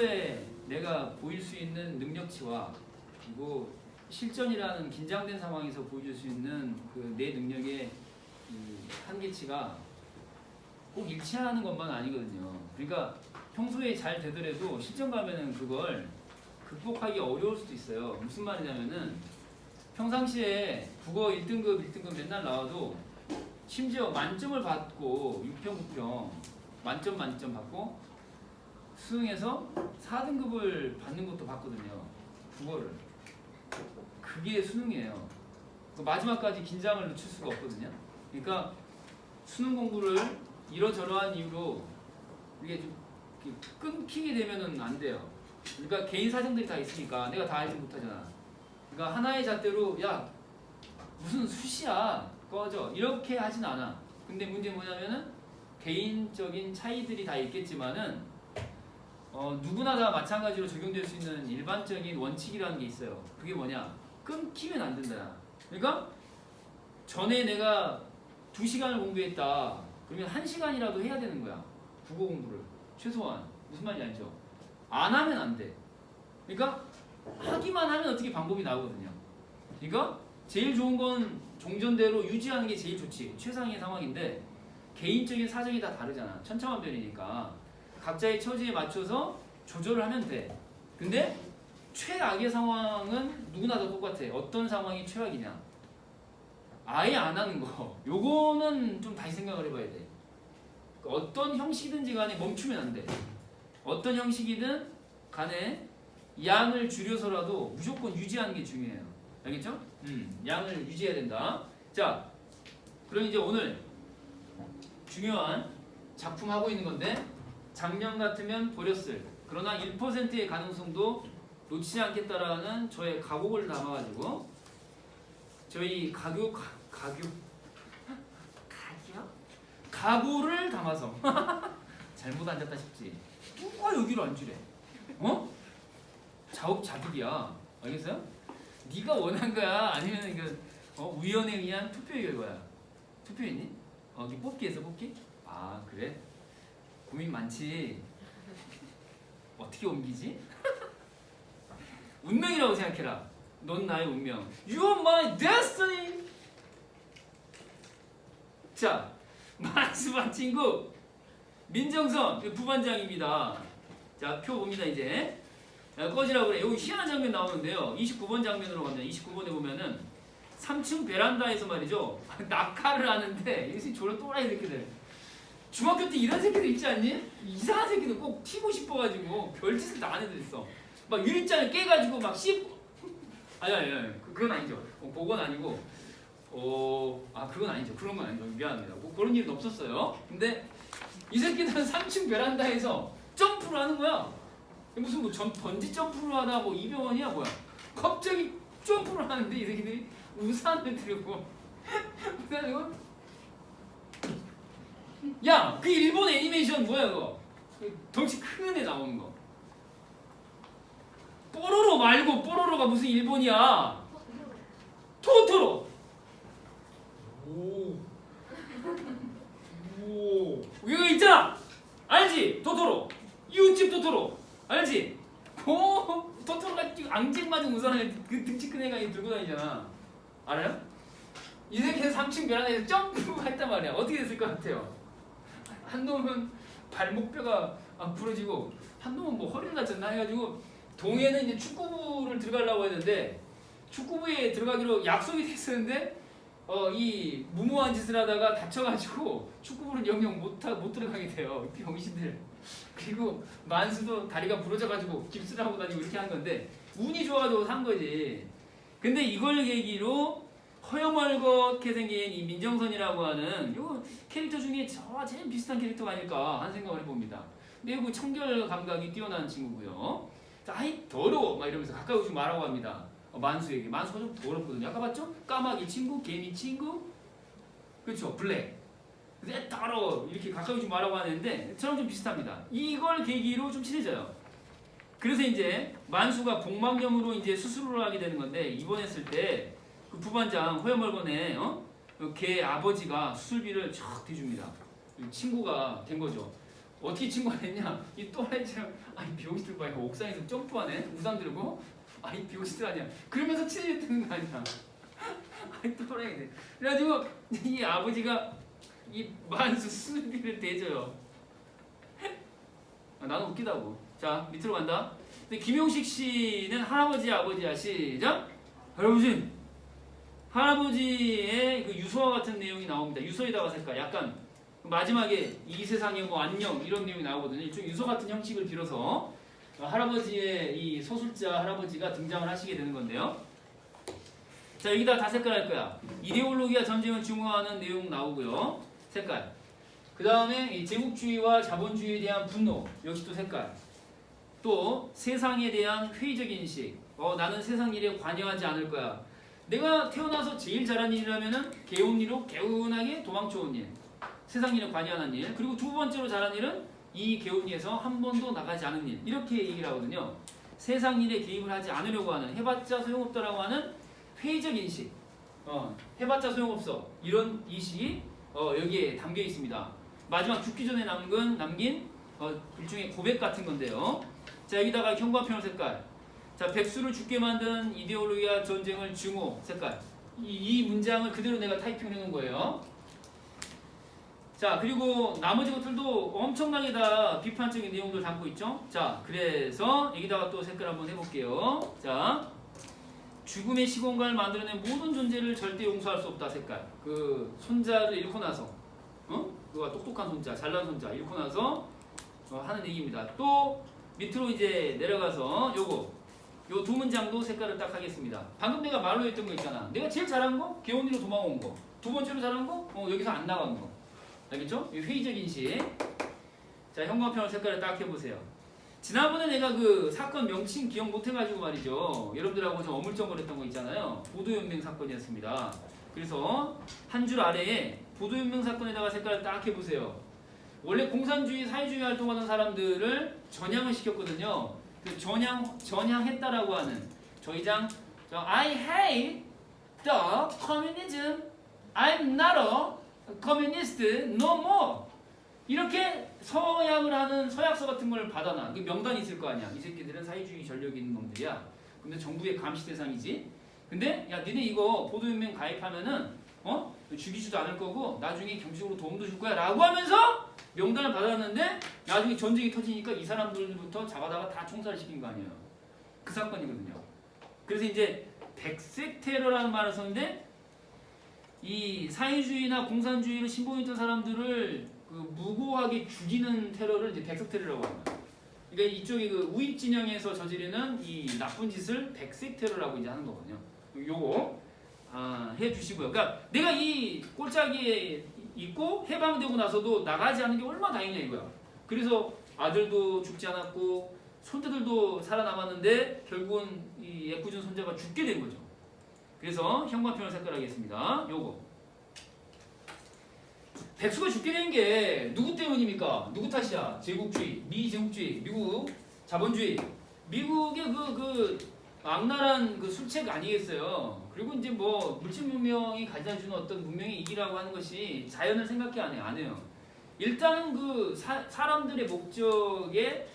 평소에 내가 보일 수 있는 능력치와 그리고 실전이라는 긴장된 상황에서 보여줄 수 있는 그 내 능력의 이 한계치가 꼭 일치하는 것만 아니거든요. 그러니까 평소에 잘 되더라도 실전 가면은 그걸 극복하기 어려울 수도 있어요. 무슨 말이냐면은 평상시에 국어 1등급 맨날 나와도 심지어 만점을 받고 6평 9평 만점 받고 수능에서 4등급을 받는 것도 봤거든요. 국어를. 그게 수능이에요. 마지막까지 긴장을 늦출 수가 없거든요. 그러니까 수능 공부를 이러저러한 이유로 이게 좀 끊기게 되면은 안 돼요. 그러니까 개인 사정들이 다 있으니까 내가 다 알지 못하잖아. 그러니까 하나의 잣대로 야 무슨 수시야 꺼져 이렇게 하진 않아. 근데 문제는 뭐냐면은 개인적인 차이들이 다 있겠지만은 누구나 다 마찬가지로 적용될 수 있는 일반적인 원칙이라는 게 있어요. 그게 뭐냐? 끊기면 안 된다. 그러니까 전에 내가 2시간을 공부했다. 그러면 1시간이라도 해야 되는 거야. 국어 공부를. 최소한. 무슨 말인지 알죠? 안 하면 안 돼. 그러니까 하기만 하면 어떻게 방법이 나오거든요. 그러니까 제일 좋은 건 종전대로 유지하는 게 제일 좋지. 최상의 상황인데 개인적인 사정이 다 다르잖아. 천차만별이니까 각자의 처지에 맞춰서 조절을 하면 돼. 근데 최악의 상황은 누구나 다 똑같아. 어떤 상황이 최악이냐? 아예 안 하는 거. 요거는 좀 다시 생각을 해봐야 돼. 어떤 형식이든지 간에 멈추면 안 돼. 어떤 형식이든 간에 양을 줄여서라도 무조건 유지하는 게 중요해요. 알겠죠? 양을 유지해야 된다. 자, 그럼 이제 오늘 중요한 작품 하고 있는 건데 작년 같으면 버렸을 그러나 1%의 가능성도 놓치지 않겠다라는 저의 각오를 담아가지고 저희 각오를 담아서 잘못 앉았다 싶지. 누가 여기로 앉으래? 자욱자득이야. 알겠어요? 네가 원한 거야? 아니면 이거 우연에 의한 투표의 결과야? 투표했니? 네 뽑기 했어 뽑기? 아 그래? 고민 많지. 어떻게 옮기지? 운명이라고 생각해라. 넌 나의 운명. You're my destiny. 자, 만수반 친구 민정선 부반장입니다. 자, 표 봅니다 이제. 꺼지라고 그래. 여기 희한한 장면 나오는데요. 29번 장면으로 갑니다. 29번에 보면은 3층 베란다에서 말이죠. 낙하를 하는데 여기서 졸라 또라이 새끼들. 중학교 때 이런 새끼들 있지 않니? 이상한 새끼들 꼭 튀고 싶어가지고 별짓을 다 하는 애들 있어. 막 유리잔을 깨가지고 막 씹고. 아니 그건 아니죠. 그건 아니고 그건 아니죠. 그런 건 아니죠. 미안합니다. 뭐 그런 일은 없었어요. 근데 이 새끼들은 3층 베란다에서 점프를 하는 거야. 무슨 뭐 번지 점프를 하다 뭐 이병헌이야 뭐야. 갑자기 점프를 하는데 이 새끼들이 우산을 들고 야, 그 일본 애니메이션 뭐야 그거? 덩치 큰 애 나오는 거. 뽀로로 말고 뽀로로가 무슨 일본이야? 토토로. 오. 이거 있잖아. 알지? 토토로. 이웃집 토토로. 알지? 토토로가 앙증 맞은 우산을 그 등치 큰 애가 들고 다니잖아. 알아요? 이 새끼는 3층 베란다에서 점프했단 말이야. 어떻게 됐을 것 같아요? 한 놈은 발목뼈가 부러지고 한 놈은 뭐 허리를 다쳤나 해가지고 동해는 이제 축구부를 들어가려고 했는데 축구부에 들어가기로 약속이 됐었는데 이 무모한 짓을 하다가 다쳐가지고 축구부를 영영 못 들어가게 돼요. 병신들. 그리고 만수도 다리가 부러져가지고 깁스를 하고 다니고 이렇게 한 건데 운이 좋아가지고 산 거지. 근데 이걸 계기로 허여멀겋게 생긴 이 민정선이라고 하는 요 캐릭터 중에 저와 제일 비슷한 캐릭터가 아닐까 하는 생각을 해봅니다. 매우 청결 감각이 뛰어난 친구고요. 아이 더러워 막 이러면서 가까이 오지 말라고 합니다. 만수에게. 만수가 좀 더럽거든요. 아까 봤죠? 까마귀 친구, 개미 친구, 그렇죠? 블랙. 근데 더러워 이렇게 가까이 오지 말라고 하는데 저랑 좀 비슷합니다. 이걸 계기로 좀 친해져요. 그래서 이제 만수가 복막염으로 이제 수술을 하게 되는 건데 입원했을 때 그 부반장 허여멀건의 걔 아버지가 수술비를 쫙 대줍니다. 친구가 된 거죠. 어떻게 친구가 됐냐? 이 또라이처럼 아니 비오시들 봐 이거 옥상에서 점프하네 우산 들고 아니 비오시들 아니야 그러면서 친해졌다는 거 아니야? 아니 또라이네. 그래가지고 이 아버지가 이 만수 수비를 대줘요. 아, 나는 웃기다고. 자 밑으로 간다. 근데 김용식 씨는 할아버지 아버지야. 시작. 할아버지의 그 유서와 같은 내용이 나옵니다. 유서에다가 색깔 약간 마지막에 이 세상에 뭐 안녕 이런 내용이 나오거든요. 일종 유서 같은 형식을 빌어서 할아버지의 이 소술자 할아버지가 등장을 하시게 되는 건데요. 자 여기다 다 색깔할 거야. 이데올로기와 전쟁을 증오하는 내용 나오고요. 색깔. 그 다음에 이 제국주의와 자본주의에 대한 분노 역시 또 색깔. 또 세상에 대한 회의적 인식. 나는 세상 일에 관여하지 않을 거야. 내가 태어나서 제일 잘한 일이라면은 개운리로 개운하게 도망쳐온 일. 세상 일에 관여하는 일. 그리고 두 번째로 잘한 일은 이 개운리에서 한 번도 나가지 않은 일. 이렇게 얘기를 하거든요. 세상 일에 개입을 하지 않으려고 하는 해봤자 소용없다라고 하는 회의적 인식. 해봤자 소용없어. 이런 인식이 여기에 담겨 있습니다. 마지막 죽기 전에 남긴 일종의 고백 같은 건데요. 자 여기다가 형광펜 색깔. 자 백수를 죽게 만든 이데올로기와 전쟁을 증오 색깔. 이 문장을 그대로 내가 타이핑을 해놓은 거예요. 자 그리고 나머지 것들도 엄청나게 다 비판적인 내용들 담고 있죠. 자 그래서 여기다가 또 색깔 한번 해볼게요. 자 죽음의 시공간을 만들어낸 모든 존재를 절대 용서할 수 없다 색깔. 그 손자를 잃고 나서 그가 똑똑한 손자 잘난 손자 잃고 나서 하는 얘기입니다. 또 밑으로 이제 내려가서 요 두 문장도 색깔을 딱 하겠습니다. 방금 내가 말로 했던 거 있잖아. 내가 제일 잘한 거 개원리로 도망온 거. 두 번째로 잘한 거 여기서 안 나간 거. 알겠죠? 회의적 인식. 자 형광펜 색깔을 딱 해보세요. 지난번에 내가 그 사건 명칭 기억 못해가지고 말이죠. 여러분들하고 좀 어물쩡거렸던 거 있잖아요. 보도연맹 사건이었습니다. 그래서 한 줄 아래에 보도연맹 사건에다가 색깔을 딱 해보세요. 원래 공산주의, 사회주의 활동하는 사람들을 전향을 시켰거든요. 그 전향했다라고 하는 저희장 I hate the communism. I'm not a communist no more. 이렇게 서약을 하는 서약서 같은 걸 받아놔. 그 명단이 있을 거 아니야. 이 새끼들은 사회주의 전력이 있는 놈들이야. 근데 정부의 감시 대상이지. 근데 야 니네 이거 보도연맹 가입하면은 죽이지도 않을 거고 나중에 경제적으로 도움도 줄 거야 라고 하면서 명단을 받았는데 나중에 전쟁이 터지니까 이 사람들부터 잡아다가 다 총살시킨 거 아니에요. 그 사건이거든요. 그래서 이제 백색 테러라는 말을 썼는데 이 사회주의나 공산주의를 신봉했던 사람들을 그 무고하게 죽이는 테러를 이제 백색 테러라고 합니다. 그러니까 이쪽이 그 우익 진영에서 저지르는 이 나쁜 짓을 백색 테러라고 이제 하는 거거든요. 요거 해주시고요. 그러니까 내가 이 꼴짜기에 있고 해방되고 나서도 나가지 않는 게 얼마나 다행이냐 이거야. 그래서 아들도 죽지 않았고 손자들도 살아남았는데 결국은 이 애꿎은 손자가 죽게 된 거죠. 그래서 형광펜을 색깔하겠습니다. 요거 백수가 죽게 된 게 누구 때문입니까? 누구 탓이야? 제국주의, 미제국주의, 미국 자본주의, 미국의 그 악랄한 그 술책 아니겠어요? 그리고 이제 뭐 물질 문명이 가져다 주는 어떤 문명의 이기라고 하는 것이 자연을 생각해 안 해요. 일단은 그 사람들의 목적에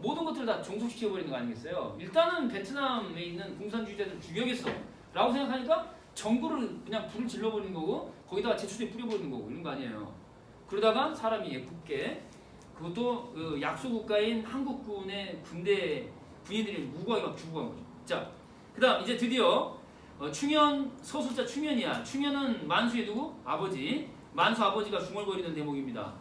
모든 것들을 다 종속시켜버리는 거 아니겠어요? 일단은 베트남에 있는 공산주의자들 죽여야겠어 라고 생각하니까 정부를 그냥 불을 질러버리는 거고 거기다가 제초제 뿌려버리는 거고 이런 거 아니에요. 그러다가 사람이 예쁘게 그것도 그 약소국가인 한국군의 군인들이 무고하게 막 죽어간 거죠. 자, 그 다음 이제 드디어 충현 서술자 충현이야. 충현은 만수의 누구? 아버지. 만수 아버지가 중얼거리는 대목입니다.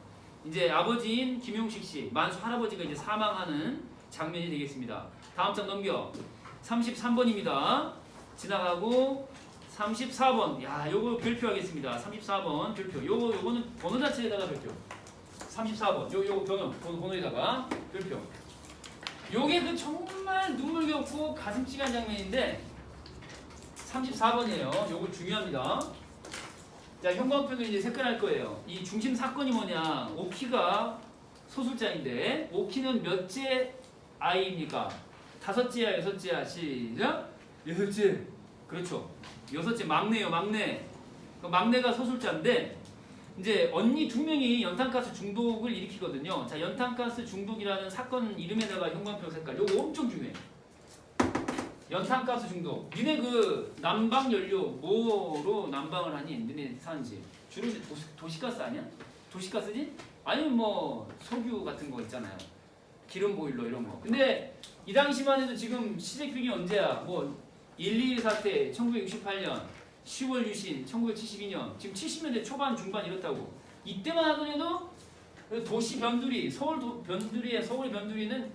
이제 아버지인 김용식 씨, 만수 할아버지가 이제 사망하는 장면이 되겠습니다. 다음 장 넘겨. 33번입니다. 지나가고 34번. 야, 요거 별표하겠습니다. 34번 별표. 요거는 번호 자체에다가 별표. 34번. 요거 번호에다가 별표. 요게 그 정말 눈물겹고 가슴찌간 장면인데 34번이에요. 요거 중요합니다. 자, 형광펜을 이제 색깔할 거예요. 이 중심 사건이 뭐냐? 오키가 소술자인데 오키는 몇째 아이입니까? 5째야, 6째야? 시작. 6째. 그렇죠. 6째 막내예요, 막내. 그 막내가 소술자인데 이제 언니 2명이 연탄가스 중독을 일으키거든요. 자, 연탄가스 중독이라는 사건 이름에다가 형광펜 색깔 요거 엄청 중요해. 연탄가스 중독. 니네 그 난방 연료 뭐로 난방을 하니? 니네 사는지 주로 이제 도시가스 아니야? 도시가스지? 아니면 뭐 석유 같은 거 있잖아요. 기름 보일러 이런 거. 근데 이 당시만 해도 지금 시제품이 언제야? 뭐 1.2 사태 1968년 10월 유신 1972년 지금 70년대 초반 중반 이렇다고. 이때만 하더라도 도시 변두리 서울의 변두리는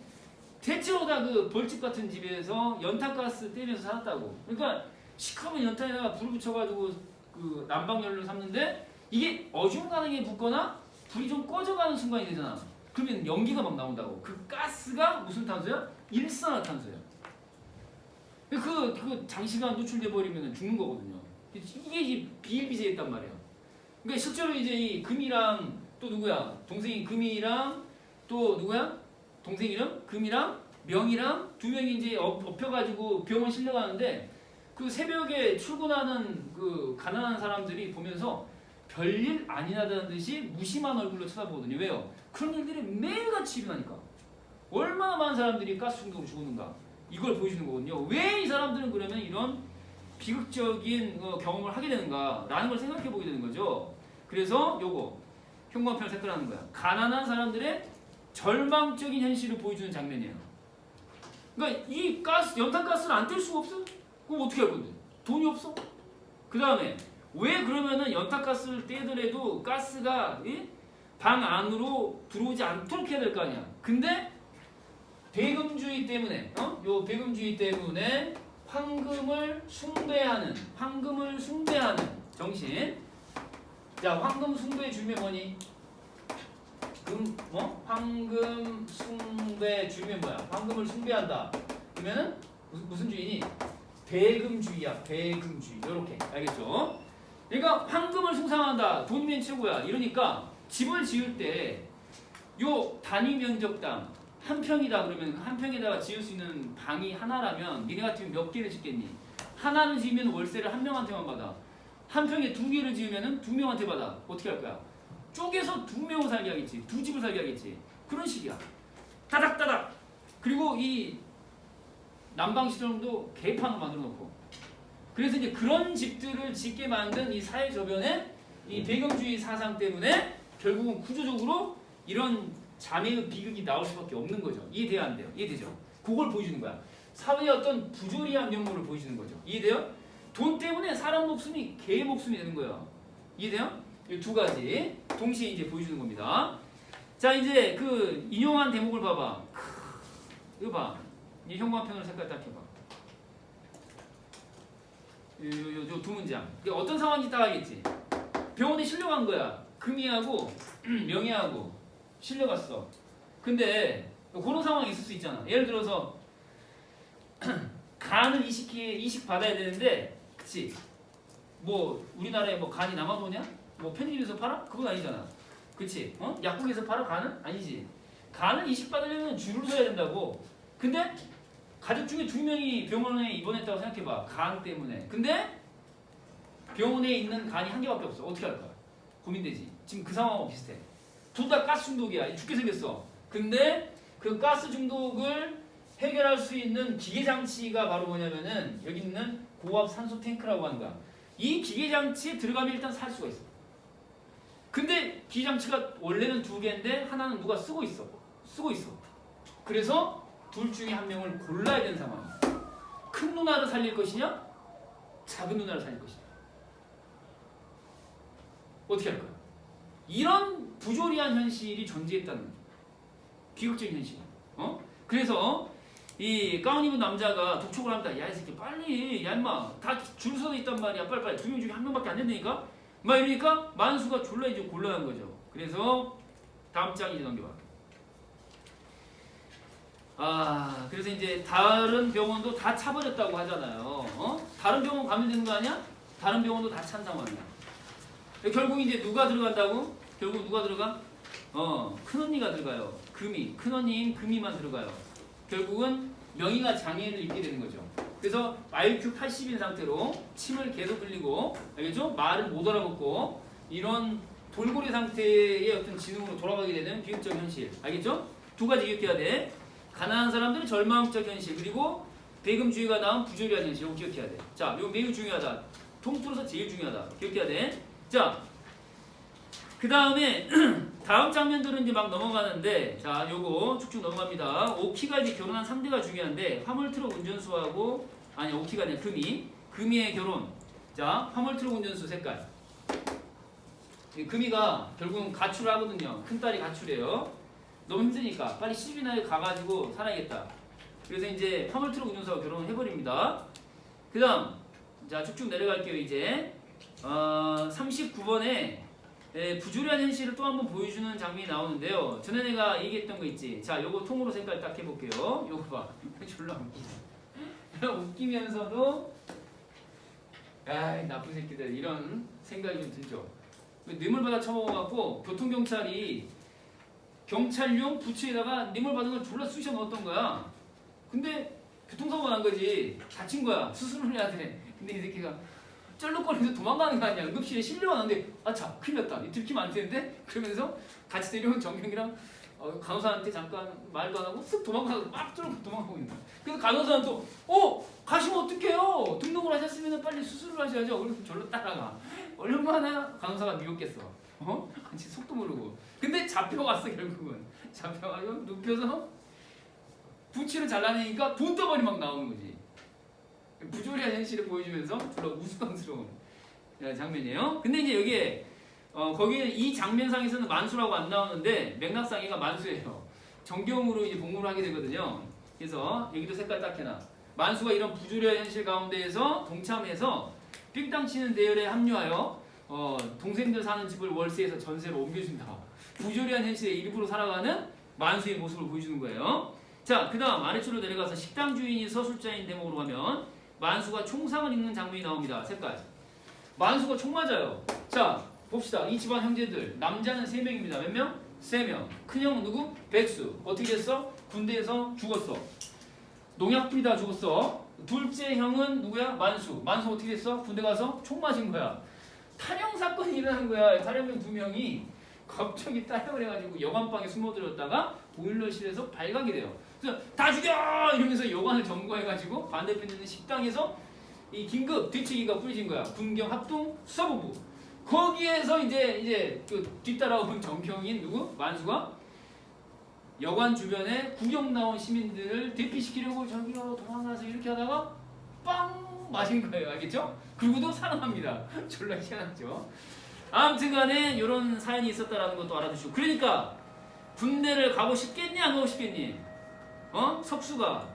대체로 다 그 벌집 같은 집에서 연탄가스 떼면서 살았다고. 그러니까 시커먼 연탄에다가 불을 붙여가지고 그 난방연료를 삼는데 이게 어중간하게 붙거나 불이 좀 꺼져가는 순간이 되잖아. 그러면 연기가 막 나온다고. 그 가스가 무슨 탄소야? 일산화탄소야. 그 장시간 노출돼 버리면 죽는 거거든요. 이게 이제 비일비재했단 말이야. 그러니까 실제로 이제 이 금이랑 또 누구야? 동생이 금이랑 또 누구야? 동생 이름? 금이랑 명이랑 2명이 이제 엎혀가지고 병원 실려가는데 그 새벽에 출근하는 그 가난한 사람들이 보면서 별일 아니라는 듯이 무심한 얼굴로 쳐다보거든요. 왜요? 그런 일들이 매일같이 일어나니까. 얼마나 많은 사람들이 가스 중독으로 죽었는가. 이걸 보여주는 거거든요. 왜 이 사람들은 그러면 이런 비극적인 경험을 하게 되는가 라는 걸 생각해 보게 되는 거죠. 그래서 요거 형광펜을 색깔하는 거야. 가난한 사람들의 절망적인 현실을 보여주는 장면이에요. 그러니까 이 가스, 연탄가스를 안 뗄 수가 없어? 그럼 어떻게 할 건데? 돈이 없어? 그 다음에 왜 그러면은 연탄가스를 떼더라도 가스가 방 안으로 들어오지 않도록 해야 될 거 아니야. 근데 배금주의 때문에 요 배금주의 때문에 황금을 숭배하는 정신. 자, 황금 숭배 주면 뭐니? 황금 숭배 주면 뭐야? 황금을 숭배한다. 그러면은 무슨 주의니? 배금주의야. 배금주의. 요렇게 알겠죠? 그러니까 황금을 숭상한다. 돈이면 최고야. 이러니까 집을 지을 때 요 단위 면적당 한 평이다 그러면 한 평에다가 지을 수 있는 방이 하나라면 니네 같으면 몇 개를 짓겠니? 하나를 지으면 월세를 한 명한테만 받아. 한 평에 2개를 지으면 2명한테 받아. 어떻게 할 거야? 쪼개서 2명을 살게 하겠지. 2집을 살게 하겠지. 그런 식이야. 따닥따닥. 그리고 이 난방시설도 개판을 만들어 놓고. 그래서 이제 그런 집들을 짓게 만든 이 사회 저변의 이 배경주의 사상 때문에 결국은 구조적으로 이런 자매의 비극이 나올 수밖에 없는 거죠. 이해돼요? 안 돼요? 이해되죠? 그걸 보여주는 거야. 사회의 어떤 부조리한 면모를 보여주는 거죠. 이해돼요? 돈 때문에 사람 목숨이 개 목숨이 되는 거예요. 이해돼요? 이 2가지 동시에 이제 보여주는 겁니다. 자, 이제 그 인용한 대목을 봐봐. 이거 봐. 이 형광펜으로 색깔 딱 해봐. 요 2문장. 이게 어떤 상황인지 딱 알겠지? 병원에 실려간 거야. 금이하고 명예하고 실려갔어. 근데 그런 상황이 있을 수 있잖아. 예를 들어서 간을 이식 받아야 되는데, 그치? 뭐 우리나라에 뭐 간이 남아도냐? 뭐 편의점에서 팔아? 그건 아니잖아. 그치? 약국에서 팔아? 간은? 아니지. 간을 이식 받으려면 줄을 서야 된다고. 근데 가족 중에 2명이 병원에 입원했다고 생각해봐. 간 때문에. 근데 병원에 있는 간이 1개밖에 없어. 어떻게 할 거야? 고민되지. 지금 그 상황하고 비슷해. 둘 다 가스 중독이야. 죽게 생겼어. 근데 그 가스 중독을 해결할 수 있는 기계 장치가 바로 뭐냐면은 여기 있는 고압 산소 탱크라고 하는 거야. 이 기계 장치에 들어가면 일단 살 수가 있어. 근데 기계 장치가 원래는 2개인데 하나는 누가 쓰고 있어. 그래서 둘 중에 한 명을 골라야 되는 상황이야. 큰 누나를 살릴 것이냐? 작은 누나를 살릴 것이냐? 어떻게 할 거야? 이런 부조리한 현실이 존재했다는 거죠. 비극적인 현실. 그래서 이 가운 입은 남자가 독촉을 합니다. 야, 이 새끼 빨리, 야 임마, 다 줄 서서 있단 말이야. 빨리 2명 중에 1명밖에 안 된다니까? 막 이러니까 만수가 졸라 이제 곤란한 거죠. 그래서 다음 장 이제 넘겨봐. 그래서 이제 다른 병원도 다 차버렸다고 하잖아요. 다른 병원 가면 되는 거 아니야? 다른 병원도 다 찬 상황이야. 결국 이제 누가 들어간다고? 결국 누가 들어가? 큰언니가 들어가요. 큰언니인 금이만 들어가요. 결국은 명의가 장애를 입게 되는 거죠. 그래서 IQ 80인 상태로 침을 계속 흘리고, 알겠죠? 말을 못 알아먹고 이런 돌고래 상태의 어떤 지능으로 돌아가게 되는 비극적 현실. 알겠죠? 두 가지 기억해야 돼. 가난한 사람들의 절망적 현실, 그리고 배금주의가 낳은 부조리한 현실. 이거 기억해야 돼. 자, 이거 매우 중요하다. 통틀어서 제일 중요하다. 기억해야 돼. 자, 그 다음에 다음 장면들은 이제 막 넘어가는데, 자, 요거 쭉쭉 넘어갑니다. 오키가 이제 결혼한 상대가 중요한데, 화물트럭 운전수하고, 아니 오키가 아니라 금이의 결혼. 자, 화물트럭 운전수 색깔. 금이가 결국은 가출을 하거든요. 큰딸이 가출해요. 너무 힘드니까 빨리 시집이나 가가지고 살아야겠다. 그래서 이제 화물트럭 운전사와 결혼을 해버립니다. 그 다음, 자, 쭉쭉 내려갈게요. 이제 39번에 부조리한 현실을 또 한 번 보여주는 장면이 나오는데요. 전에 내가 얘기했던 거 있지. 자, 요거 통으로 색깔 딱 해볼게요. 요거 봐. 졸라 웃기다. 웃기면서도 아이 나쁜 새끼들, 이런 생각이 좀 들죠. 뇌물받아 처먹어갖고 교통경찰이 경찰용 부츠에다가 뇌물받은 걸 졸라 쑤셔 넣었던 거야. 근데 교통사고가 난 거지. 다친 거야. 수술을 해야 돼. 근데 이 새끼가 쩔룩거리면서 도망가는 거 아니야. 응급실에 실려왔는데 아차 큰일 났다. 들키면 안 되는데? 그러면서 같이 데려온 정경이랑 간호사한테 잠깐 말도 안 하고 쓱 도망가고 막 쫄고 도망가고 있는 거야. 그래서 간호사는 또 가시면 어떡해요? 등록을 하셨으면 빨리 수술을 하셔야죠. 그래서 절로 따라가. 얼마나 간호사가 미웠겠어. 같이 속도 모르고. 근데 잡혀갔어. 결국은 잡혀가지고 눕혀서 부치를 잘라내니까 돈덩어리 막 나오는 거지. 부조리한 현실을 보여주면서 졸라 우스꽝스러운 장면이에요. 근데 이제 여기에 거기에 이 장면상에서는 만수라고 안 나오는데 맥락상이가 만수예요. 정경으로 이제 복무를 하게 되거든요. 그래서 여기도 색깔 딱 해놔. 만수가 이런 부조리한 현실 가운데에서 동참해서 삥땅 치는 대열에 합류하여 동생들 사는 집을 월세에서 전세로 옮겨준다. 부조리한 현실의 일부로 살아가는 만수의 모습을 보여주는 거예요. 자, 그 다음 아래쪽으로 내려가서 식당 주인이 서술자인 대목으로 가면 만수가 총상을 입는 장면이 나옵니다. 색깔. 만수가 총 맞아요. 자, 봅시다. 이 집안 형제들. 남자는 3명입니다. 몇 명? 3명. 큰형은 누구? 백수. 어떻게 됐어? 군대에서 죽었어. 농약 뿌리다 죽었어. 둘째 형은 누구야? 만수. 만수 어떻게 됐어? 군대 가서 총 맞은 거야. 탈영 사건이 일어난 거야. 탈영병 2명이 갑자기 탈영을 해가지고 여관방에 숨어들었다가 보일러실에서 발각이 돼요. 그래서 다 죽여! 이러면서 여관을 점거해가지고 반대편에 있는 식당에서 이 긴급 뒤치기가 뿌려진 거야. 군경 합동 수사본부. 거기에서 이제 그 뒤따라온 정경인 누구? 만수가 여관 주변에 구경 나온 시민들을 대피시키려고 저기요 도망가서 이렇게 하다가 빵 맞은 거예요. 알겠죠? 그리고도 살아납니다. 졸라 희한하죠. 아무튼간에 이런 사연이 있었다라는 것도 알아두시고. 그러니까 군대를 가고 싶겠니 안 가고 싶겠니? 석수가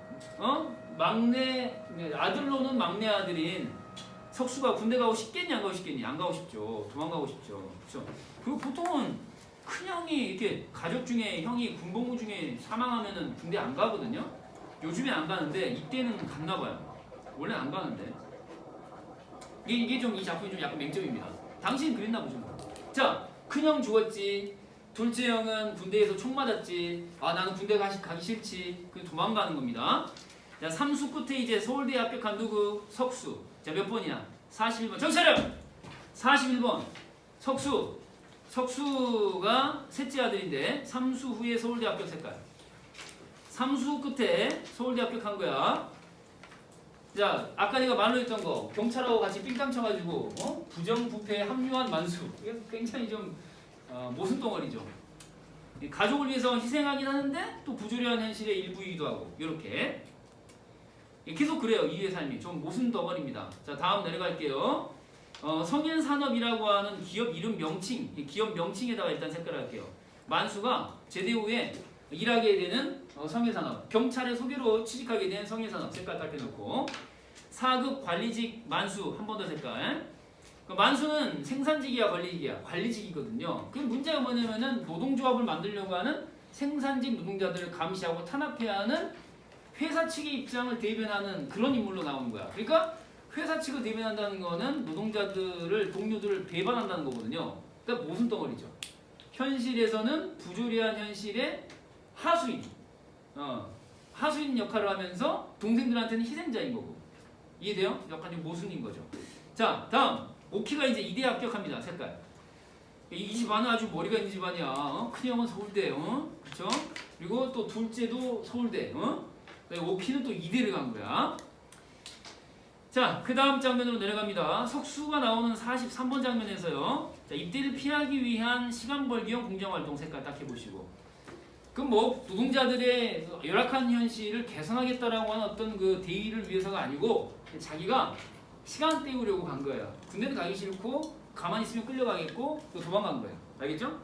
막내 아들로는 막내 아들인 석수가 군대 가고 싶겠니 안 가고 싶겠니? 안 가고 싶죠. 도망가고 싶죠. 그렇죠? 그리고 보통은 큰 형이 이렇게 가족 중에 형이 군복무 중에 사망하면은 군대 안 가거든요. 요즘에 안 가는데 이때는 갔나 봐요. 원래 안 가는데. 이게 좀 이 작품이 좀 약간 맹점입니다. 당신 그랬나 보죠. 자, 큰 형 죽었지. 둘째 형은 군대에서 총 맞았지. 아, 나는 군대 가기 싫지. 그 도망가는 겁니다. 자, 3수 끝에 이제 서울대 합격한 누구? 석수. 자, 몇 번이야? 41번. 정신 차려! 41번. 석수. 석수가 셋째 아들인데 3수 후에 서울대 합격 색깔. 3수 끝에 서울대 합격한 거야. 자, 아까 내가 말로 했던 거 경찰하고 같이 삥땅 쳐가지고 부정부패에 합류한 만수. 이게 굉장히 좀 모순덩어리죠. 가족을 위해서 희생하긴 하는데 또 부조리한 현실의 일부이기도 하고 이렇게 계속 그래요. 이의 삶이 좀 모순덩어리입니다. 자, 다음 내려갈게요. 성일산업이라고 하는 기업 이름 명칭, 기업 명칭에다가 일단 색깔을 할게요. 만수가 제대 후에 일하게 되는 성일산업, 경찰의 소개로 취직하게 된 성일산업 색깔 딱 해놓고 4급 관리직 만수 한 번 더 색깔. 만수는 생산직이야 관리직이야? 관리직이거든요. 그 문제가 뭐냐면은 노동조합을 만들려고 하는 생산직 노동자들을 감시하고 탄압해야 하는 회사 측의 입장을 대변하는 그런 인물로 나오는 거야. 그러니까 회사 측을 대변한다는 거는 노동자들을 동료들을 배반한다는 거거든요. 그러니까 모순덩어리죠. 현실에서는 부조리한 현실의 하수인, 하수인 역할을 하면서 동생들한테는 희생자인 거고. 이해돼요? 약간 좀 모순인 거죠. 자, 다음 오키가 이제 이대 합격합니다. 색깔. 이 집안은 아주 머리가 있는 집안이야. 큰형은 서울대, 그렇죠? 그리고 또 둘째도 서울대, 오키는 또 이대를 간 거야. 자, 그 다음 장면으로 내려갑니다. 석수가 나오는 43번 장면에서요. 자, 입대를 피하기 위한 시간 벌기형 공정활동 색깔 딱 해보시고. 그럼 뭐 노동자들의 열악한 현실을 개선하겠다라고 하는 어떤 그 대의를 위해서가 아니고 자기가 시간 때우려고 간 거예요. 군대는 가기 싫고 가만히 있으면 끌려가겠고 또 도망간 거예요. 알겠죠?